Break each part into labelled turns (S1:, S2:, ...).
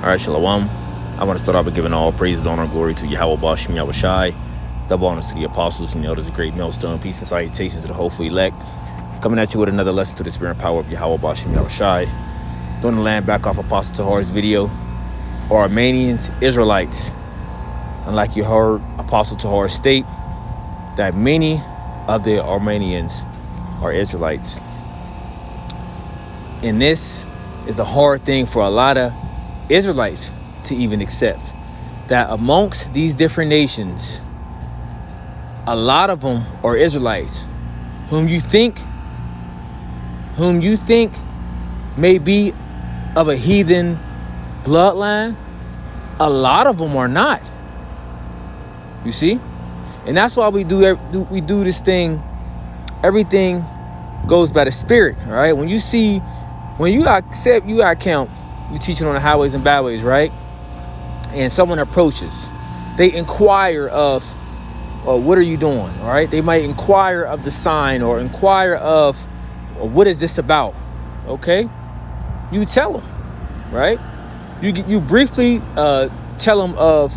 S1: All right, Shalom. I want to start off by giving all praises, honor, and glory to Yahweh Bashim Yahweh Shai. Double honors to the apostles and the elders of great millstone. Peace and salutations to the hopeful elect. Coming at you with another lesson to the spirit and power of Yahweh Bashim Yahweh Shai. Throwing the land back off Apostle Tahar's video. Armenians, Israelites. Unlike you heard Apostle Tahar state that many of the Armenians are Israelites. And this is a hard thing for a lot of Israelites to even accept, that amongst these different nations, a lot of them are Israelites whom you think may be of a heathen bloodline. A lot of them are not. You see? And that's why we do this thing. Everything goes by the spirit, all right? When you got count, you teaching on the highways and byways, right? And someone approaches, they inquire of, what are you doing? All right. They might inquire of the sign or inquire of, what is this about? Okay. You tell them, right? You briefly tell them of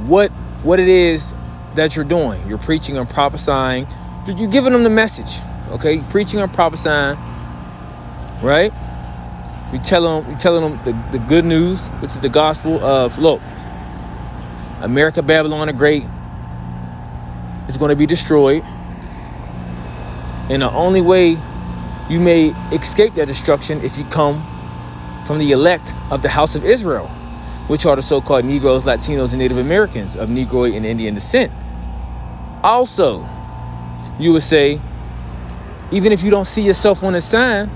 S1: what it is that you're doing. You're preaching and prophesying. You're giving them the message. Okay. You're preaching and prophesying, right? You telling them the good news, which is the gospel of, look, America, Babylon the Great is going to be destroyed. And the only way you may escape that destruction if you come from the elect of the house of Israel, which are the so-called Negroes, Latinos, and Native Americans of Negroid and Indian descent. Also, you would say, even if you don't see yourself on the sign,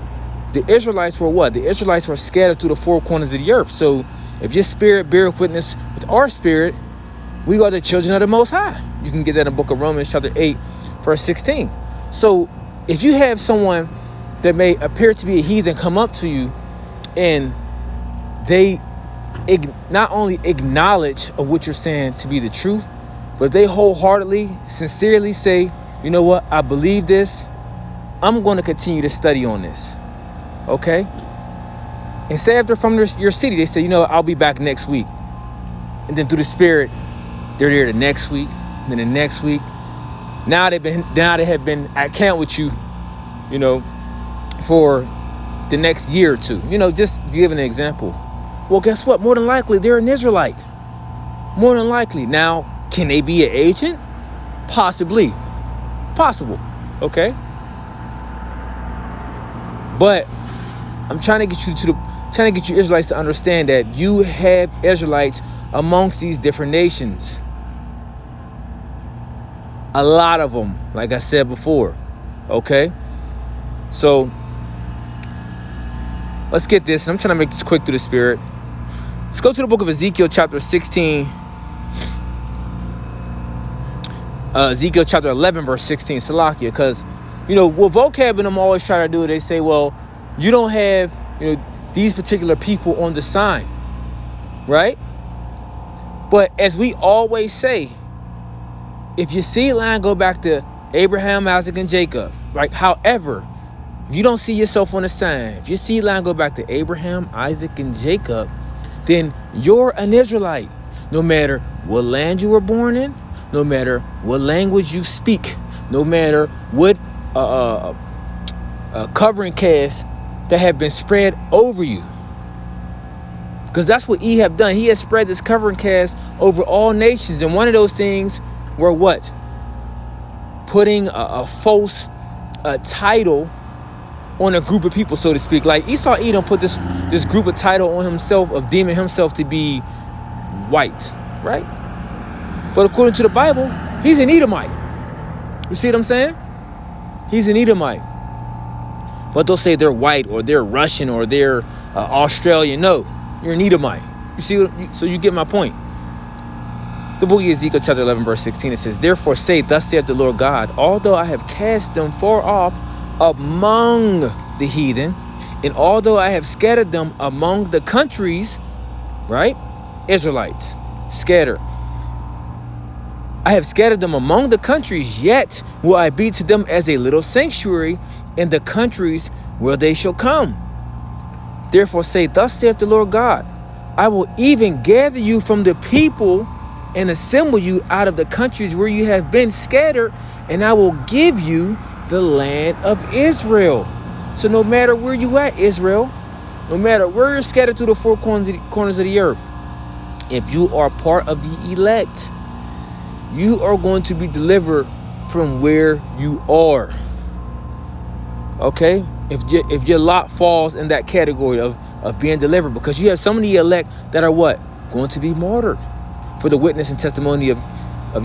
S1: the Israelites were what? The Israelites were scattered through the four corners of the earth. So if your spirit beareth witness with our spirit, we are the children of the Most High. You can get that in the book of Romans chapter 8, verse 16. So if you have someone that may appear to be a heathen come up to you and they not only acknowledge of what you're saying to be the truth, but they wholeheartedly, sincerely say, you know what? I believe this. I'm going to continue to study on this. Okay? And say if they're from your city, they say, you know, I'll be back next week. And then through the spirit, they're there the next week, then the next week. Now they have been at camp with you, you know, for the next year or two. You know, just giving an example. Well, guess what? More than likely, they're an Israelite. More than likely. Now, can they be an agent? Possibly. Possible. Okay? But I'm trying to get you Israelites to understand that you have Israelites amongst these different nations. A lot of them, like I said before. Okay? So let's get this. I'm trying to make this quick through the spirit. Let's go to the book of Ezekiel chapter 16. Ezekiel chapter 11 verse 16. Salakia. Because, you know, what vocab and them always try to do, they say, well, you don't have, you know, these particular people on the sign, right? But as we always say, if your seed line go back to Abraham, Isaac, and Jacob, right? However, if you don't see yourself on the sign, if your seed line go back to Abraham, Isaac, and Jacob, then you're an Israelite. No matter what land you were born in, no matter what language you speak, no matter what covering cast that have been spread over you. Because that's what he have done. He has spread this covering cast over all nations. And one of those things were what? Putting a false title on a group of people, so to speak. Like Esau Edom put this group of title on himself of deeming himself to be white, right? But according to the Bible, he's an Edomite. You see what I'm saying? He's an Edomite. But they'll say they're white or they're Russian or they're Australian. No, you're an Edomite. You see, so you get my point. The book of Ezekiel chapter 11 verse 16, it says, therefore say, thus saith the Lord God, although I have cast them far off among the heathen, and although I have scattered them among the countries, right? Israelites, scatter. I have scattered them among the countries, yet will I be to them as a little sanctuary in the countries where they shall come. Therefore say, thus saith the Lord God, I will even gather you from the people and assemble you out of the countries where you have been scattered, and I will give you the land of Israel. So no matter where you at, Israel, no matter where you're scattered through the four corners of the earth, if you are part of the elect, you are going to be delivered from where you are. Okay? If your lot falls in that category of being delivered, because you have some of the elect that are what? Going to be martyred for the witness and testimony of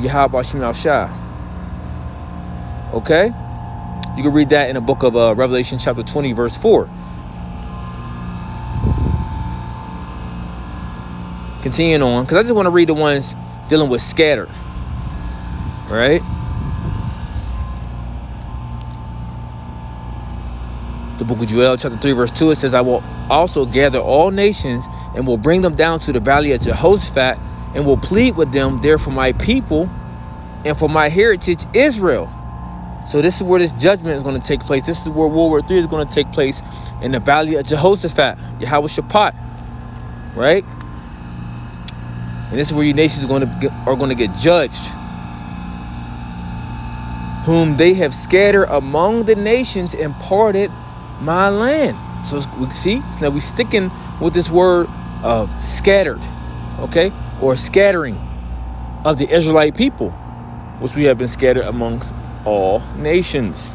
S1: Yahweh Shem Shai. Okay? You can read that in the book of Revelation chapter 20, verse 4. Continuing on, because I just want to read the ones dealing with scattered. Right? The book of Joel chapter 3, verse 2, it says, I will also gather all nations and will bring them down to the valley of Jehoshaphat and will plead with them there for my people and for my heritage Israel. So this is where this judgment is going to take place. This is where World War III is going to take place, in the valley of Jehoshaphat, Yahweh Shaphat, right? And this is where you nations are going to get judged, whom they have scattered among the nations and parted my land. So we see, so now we're sticking with this word of scattered, okay, or scattering of the Israelite people, which we have been scattered amongst all nations.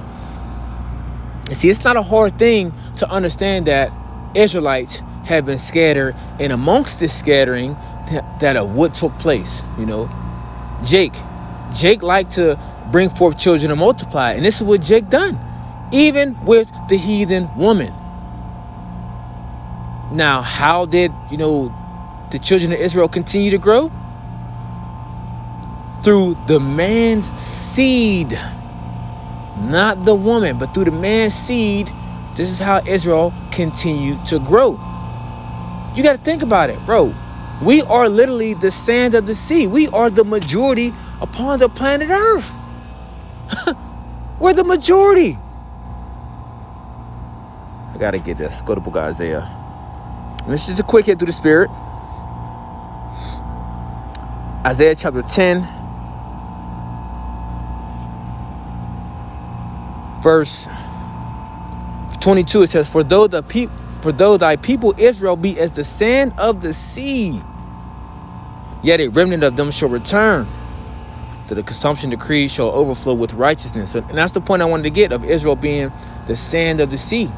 S1: And see, it's not a hard thing to understand that Israelites have been scattered, and amongst this scattering that of what took place, you know, Jake liked to bring forth children and multiply, and this is what Jake done, even with the heathen woman. Now, how did, you know, the children of Israel continue to grow? Through the man's seed. Not the woman, but through the man's seed. This is how Israel continued to grow. You got to think about it, bro. We are literally the sand of the sea. We are the majority upon the planet Earth. We're the majority. I got to get this. Go to the book of Isaiah. And this is just a quick hit through the spirit. Isaiah chapter 10. Verse 22, it says, For though thy people Israel be as the sand of the sea, yet a remnant of them shall return. That the consumption decree shall overflow with righteousness. And that's the point I wanted to get, of Israel being the sand of the sea.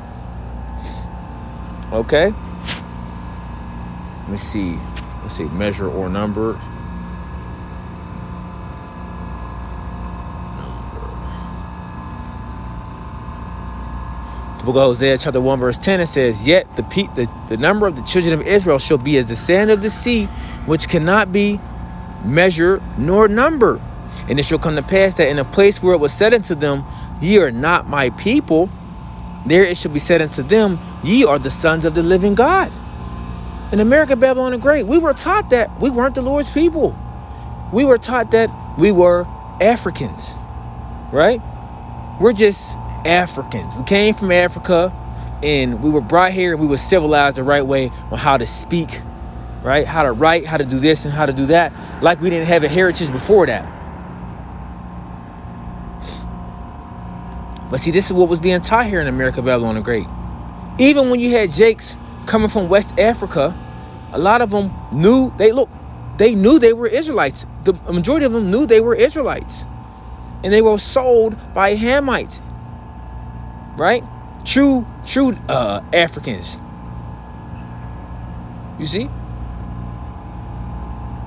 S1: Okay? Let me see. Let's see, measure or number. The book of Hosea chapter 1 verse 10, it says, Yet the number of the children of Israel shall be as the sand of the sea, which cannot be measured nor numbered. And it shall come to pass that in a place where it was said unto them, Ye are not my people, there it shall be said unto them, Ye are the sons of the living God. In America, Babylon the Great, we were taught that we weren't the Lord's people. We were taught that we were Africans, right? We're just Africans. We came from Africa and we were brought here and we were civilized the right way on how to speak, right? How to write, how to do this and how to do that, like we didn't have a heritage before that. But see, this is what was being taught here in America, Babylon the Great. Even when you had Jakes coming from West Africa, a lot of them knew they knew they were Israelites. The majority of them knew they were Israelites. And they were sold by Hamites. Right? True Africans. You see?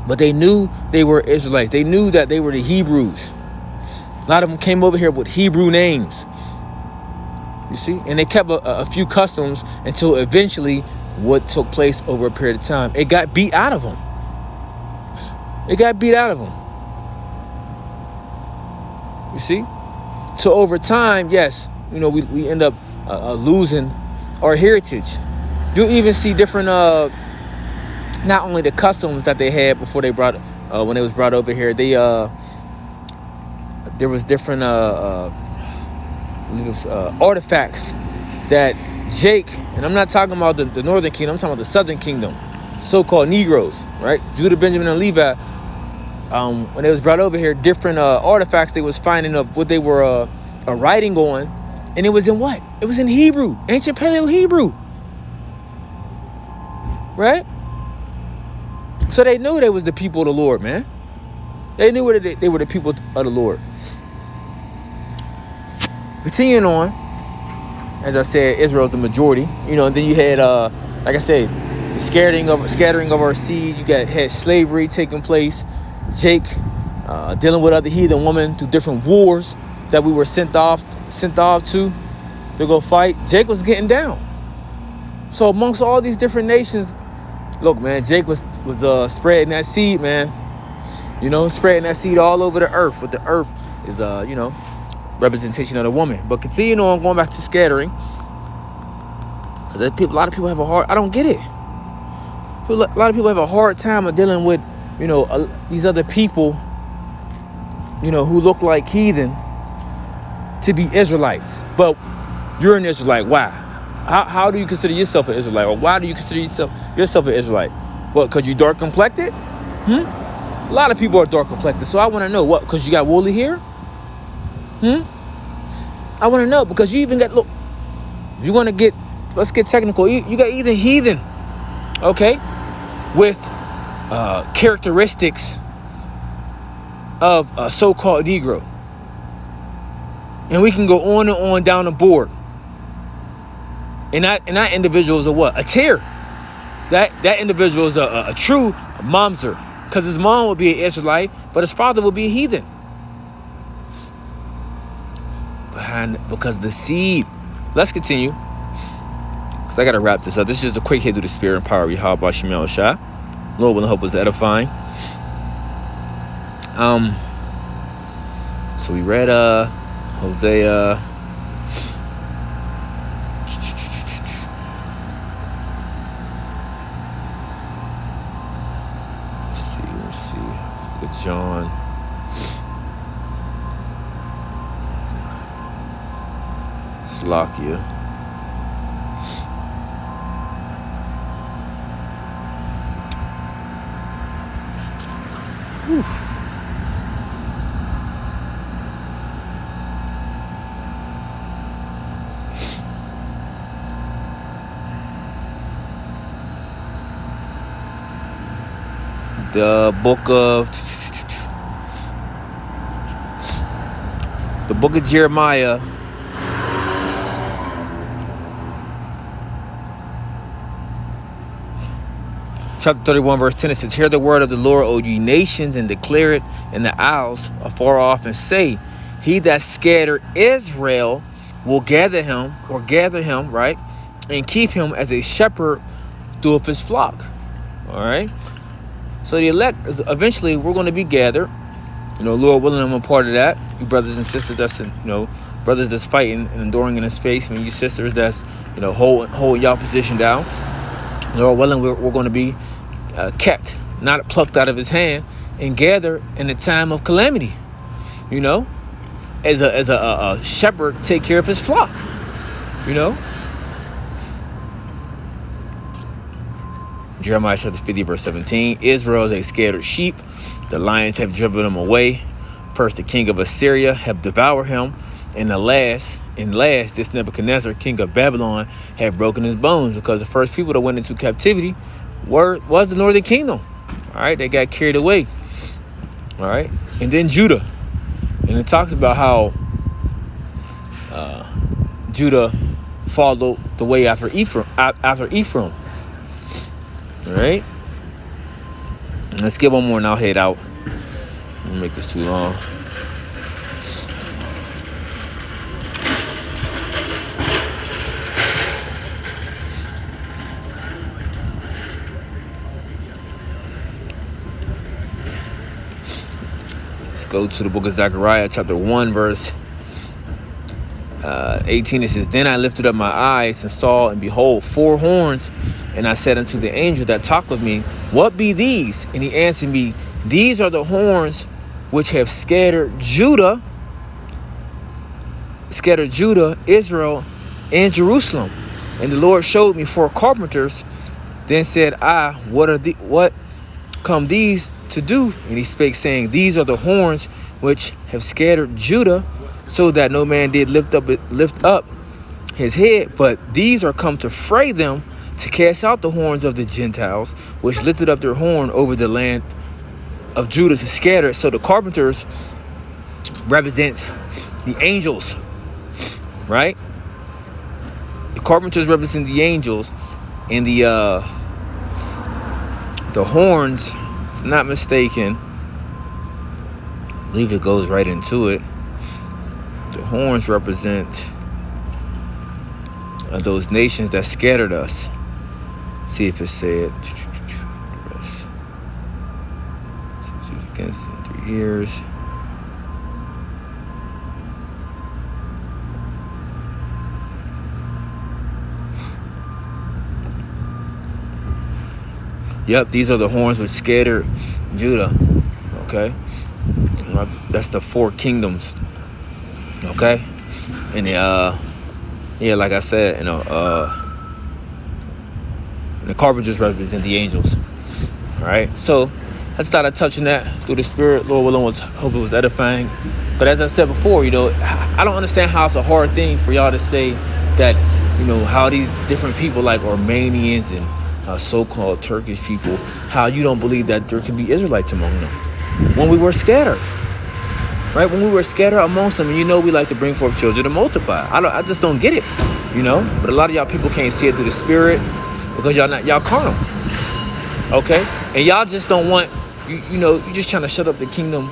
S1: But they knew they were Israelites. They knew that they were the Hebrews. A lot of them came over here with Hebrew names. You see? And they kept a few customs until eventually what took place over a period of time. It got beat out of them. It got beat out of them. You see? So over time, yes, you know, we end up losing our heritage. You'll even see different, not only the customs that they had before they brought, when it was brought over here, they, there was different artifacts that Jake, and I'm not talking about the northern kingdom, I'm talking about the southern kingdom, so-called Negroes, right? Judah, Benjamin, and Levi. When they was brought over here, different artifacts they was finding of what they were writing on, and it was in what? It was in Hebrew, ancient Paleo Hebrew, right? So they knew they was the people of the Lord, man. They knew they were the people of the Lord. Continuing on, as I said, Israel's the majority, and then you had, like I said, the scattering of our seed. You had slavery taking place. Jake dealing with other heathen women through different wars that we were sent off to go fight. Jake was getting down. So amongst all these different nations, look, man, Jake was spreading that seed, man. Spreading that seed all over the earth. But the earth is, representation of the woman. But continuing on, going back to scattering, because a lot of people have I don't get it. A lot of people have a hard time of dealing with, these other people, who look like heathen to be Israelites. But you're an Israelite. Why? How do you consider yourself an Israelite? Or why do you consider yourself an Israelite? What, because you dark complected? A lot of people are dark complected. So I want to know, what, because you got woolly hair? I want to know, because you even got, look, if you want to get, let's get technical, you got even heathen, okay, with characteristics of a so-called Negro. And we can go on and on down the board. And that individual is a what? A tear. That individual is a true mamzer. Because his mom would be an Israelite, but his father would be a heathen. Because the seed. Let's continue. Because I got to wrap this up. This is just a quick hit through the spirit and power of Yahweh Shemel Shah. Lord will help us edifying. So we read Hosea. Let's see. Look at John. Slakia. Whew. The book of Jeremiah, chapter 31, verse 10, it says, "Hear the word of the Lord, O ye nations, and declare it in the isles afar off, and say, he that scattered Israel will gather him, right, and keep him as a shepherd doeth his flock." All right. So the elect, eventually we're going to be gathered. Lord willing, I'm a part of that. You brothers and sisters that's, brothers that's fighting and enduring in his face, and you sisters that's, hold y'all position down. Lord willing, we're going to be kept, not plucked out of his hand, and gathered in the time of calamity. As a shepherd take care of his flock. Jeremiah chapter 50, verse 17. Israel is a scattered sheep. The lions have driven him away. First, the king of Assyria have devoured him. And last, this Nebuchadnezzar, king of Babylon, had broken his bones, because the first people that went into captivity was the northern kingdom. All right, they got carried away. All right, and then Judah. And it talks about how Judah followed the way after Ephraim. All right, let's get one more and I'll head out. Don't make this too long. Let's go to the book of Zechariah, chapter 1, verse 18. It says, "Then I lifted up my eyes and saw, and behold, 4 horns. And I said unto the angel that talked with me, What be these? And he answered me, These are the horns which have scattered Judah, Israel, and Jerusalem." And the Lord showed me 4 carpenters. Then said I, what come these to do? And he spake, saying, these are the horns which have scattered Judah, so that no man did lift up his head. But these are come to fray them, to cast out the horns of the Gentiles, which lifted up their horn over the land of Judah to scatter it. So the carpenters represents the angels, right? The carpenters represent the angels, and the horns, if I'm not mistaken, I believe it goes right into it. The horns represent those nations that scattered us. See if it said against in 3 years. Yep, these are the horns which scattered Judah. Okay, that's the 4 kingdoms. Okay, and yeah, like I said, the carpenters represent the angels. All right, so I just thought I'd touch on that through the Spirit. Lord willing, hope it was edifying. But as I said before, I don't understand how it's a hard thing for y'all to say that, how these different people like Armenians and so-called Turkish people, how you don't believe that there can be Israelites among them when we were scattered, right? When we were scattered amongst them, and we like to bring forth children to multiply. I just don't get it, But a lot of y'all people can't see it through the Spirit because y'all carnal, okay? And y'all just don't want, you're just trying to shut up the kingdom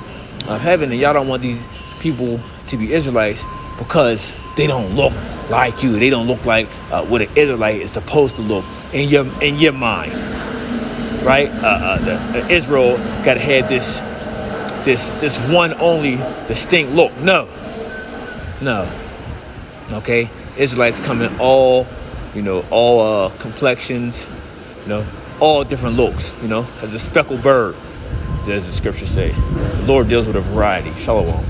S1: of heaven, and y'all don't want these people to be Israelites because they don't look like you. They don't look like what an Israelite is supposed to look in your mind, right? Israel got to have this one only distinct look. No. Okay, Israelites come in all complexions, all different looks. As a speckled bird, as the scriptures say. The Lord deals with a variety. Shalom.